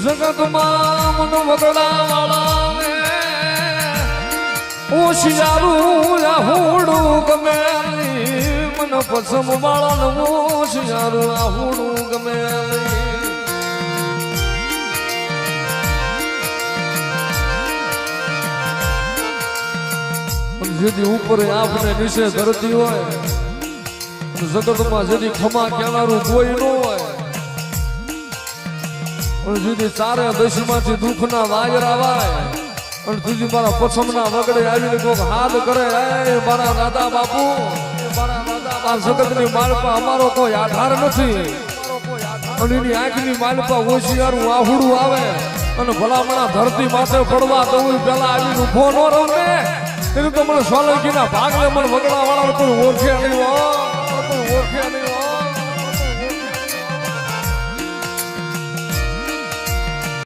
જગતમાં મન વગડા વાળાને ઓશિયારું આહુડું ગમે મન પસમ વાળાને ઓશિયારું આહુડું ગમે જેથી ઉપર આપને નીચે ધરતી હોય જગતમાં જેથી ખમા કહેનારું કોઈ ન હોય જેથી ચારે દશમાંથી દુઃખના વાયરા વાય અને તુજી મારા પછમના વગડે આવીને કોક હાથ કરે મારા દાદા બાપુ આ જગતની માલપા અમારો કોઈ આધાર નથી અને એની આંખની માલપા હોશિયારું આહુડું આવે અને ભલામણા ધરતી માથે પડવા તો પેલા આવીને ઉભો ન રહું ને તેનું તો મને સોલંકીના ભાગલે મને વગડા વાળા કોઈ ઓળખે નહીં